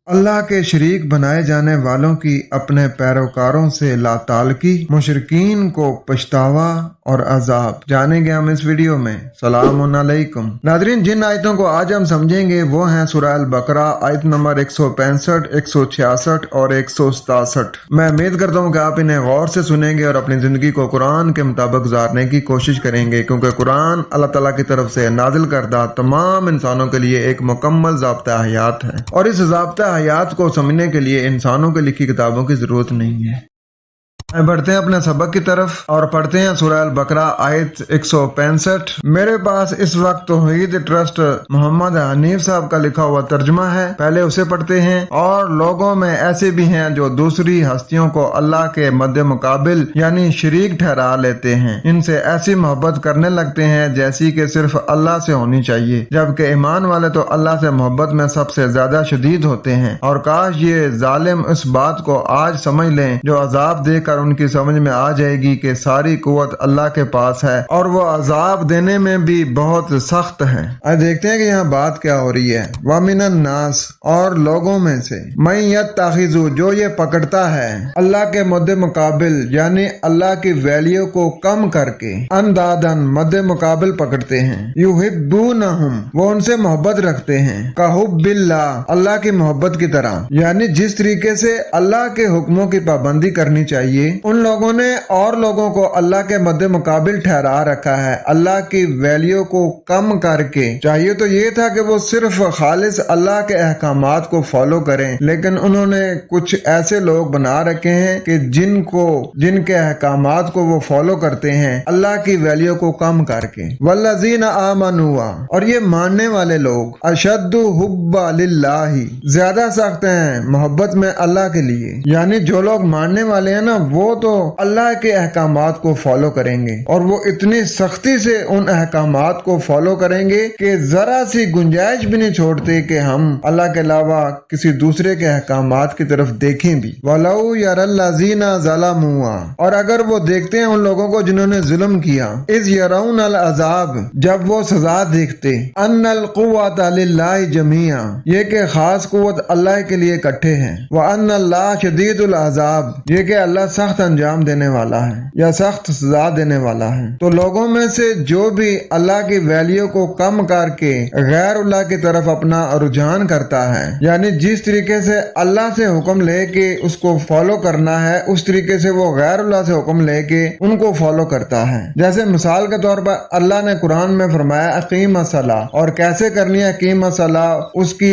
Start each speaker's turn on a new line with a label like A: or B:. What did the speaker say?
A: अल्लाह के शरीक बनाए जाने वालों की अपने पैरोकारों से लाताल्की, मुशरिकीन को पछतावा और अजाब जानेंगे हम इस वीडियो में। सलामुन अलैकुम नादरीन, जिन आयतों को आज हम समझेंगे वो हैं सूरह अल बकरा आयत नंबर 165, 166 और 167। मैं उम्मीद करता हूँ कि आप इन्हें गौर से सुनेंगे और अपनी जिंदगी को कुरान के मुताबिक गुजारने की कोशिश करेंगे, क्योंकि कुरान अल्लाह ताला की तरफ से नाजिल करदा तमाम इंसानों के लिए एक मुकम्मल ज़ाब्ता हयात है, और इस ज़ाब्ता हयात को समझने के लिए इंसानों के लिखी किताबों की जरूरत नहीं है। बढ़ते हैं अपने सबक की तरफ और पढ़ते हैं सूरह अल बकरा आयत 165। मेरे पास इस वक्त तौहीद ट्रस्ट मोहम्मद हनीफ साहब का लिखा हुआ तर्जुमा है, पहले उसे पढ़ते हैं। और लोगों में ऐसे भी हैं जो दूसरी हस्तियों को अल्लाह के मद्दे मुकाबिल यानी शरीक ठहरा लेते हैं, इनसे ऐसी मोहब्बत करने लगते हैं जैसी कि सिर्फ अल्लाह से होनी चाहिए, जबकि ईमान वाले तो अल्लाह से मोहब्बत में सबसे ज्यादा शदीद होते हैं। और काश ये जालिम इस बात को आज समझ लें जो अजाब देकर उनकी समझ में आ जाएगी कि सारी कुव्वत अल्लाह के पास है और वो अजाब देने में भी बहुत सख्त है। आज देखते हैं कि यहाँ बात क्या हो रही है। वामिनन नास, और लोगों में से, मैं यत्तखिज़ु, जो ये पकड़ता है अल्लाह के मद्दे मुकाबिल यानी अल्लाह की वैल्यू को कम करके, अंदादन मद्दे मुकाबिल पकड़ते हैं, युहिब्बूनहुम, वो उनसे मोहब्बत रखते हैं, कहुब्बिल्लाह, अल्लाह की मोहब्बत की तरह, यानी जिस तरीके से अल्लाह के हुक्मों की पाबंदी करनी चाहिए उन लोगों ने और लोगों को अल्लाह के मद्दे मुकाबिल ठहरा रखा है, अल्लाह की वैल्यू को कम करके। चाहिए तो ये था कि वो सिर्फ खालिस अल्लाह के अहकामात को फॉलो करें, लेकिन उन्होंने कुछ ऐसे लोग बना रखे हैं कि जिनके अहकामात को वो फॉलो करते हैं अल्लाह की वैल्यू को कम करके। वल्लज़ीना आमनुआ, और ये मानने वाले लोग, अशद्दु हुब्बा लिल्लाही, ज्यादा सख्त हैं मोहब्बत में अल्लाह के लिए, यानी जो लोग मानने वाले हैं ना वो तो अल्लाह के अहकामात को फॉलो करेंगे, और वो इतनी सख्ती से उन अहकामात को फॉलो करेंगे कि जरा सी गुंजाइश भी नहीं छोड़ते कि हम अल्लाह के अलावा किसी दूसरे के अहकामात की तरफ देखें भी। वलौ यरल्लज़ीना ज़लमुआ, और अगर वो देखते हैं उन लोगों को जिन्होंने जुल्म किया, इज़ यरौनल अज़ाब, जब वो सजा देखते, अन्नल कुव्वता लिल्लाहि जमीआ, ये कि खास कुव्वत अल्लाह के लिए इकट्ठे हैं, व अन्नल्लाह शदीदुल अज़ाब, ये कि अल्लाह सख्त अंजाम देने वाला है या सख्त सजा देने वाला है। तो लोगों में से जो भी अल्लाह की वैल्यू को कम करके गैर अल्लाह की तरफ अपना रुझान करता है, यानी जिस तरीके से अल्लाह से हुक्म लेके उसको फॉलो करना है उस तरीके से वो गैर अल्लाह से हुक्म लेके उनको फॉलो करता है। जैसे मिसाल के तौर पर अल्लाह ने कुरान में फरमाया अकीम अस्सलाह, और कैसे करनी है अकीम अस्सलाह उसकी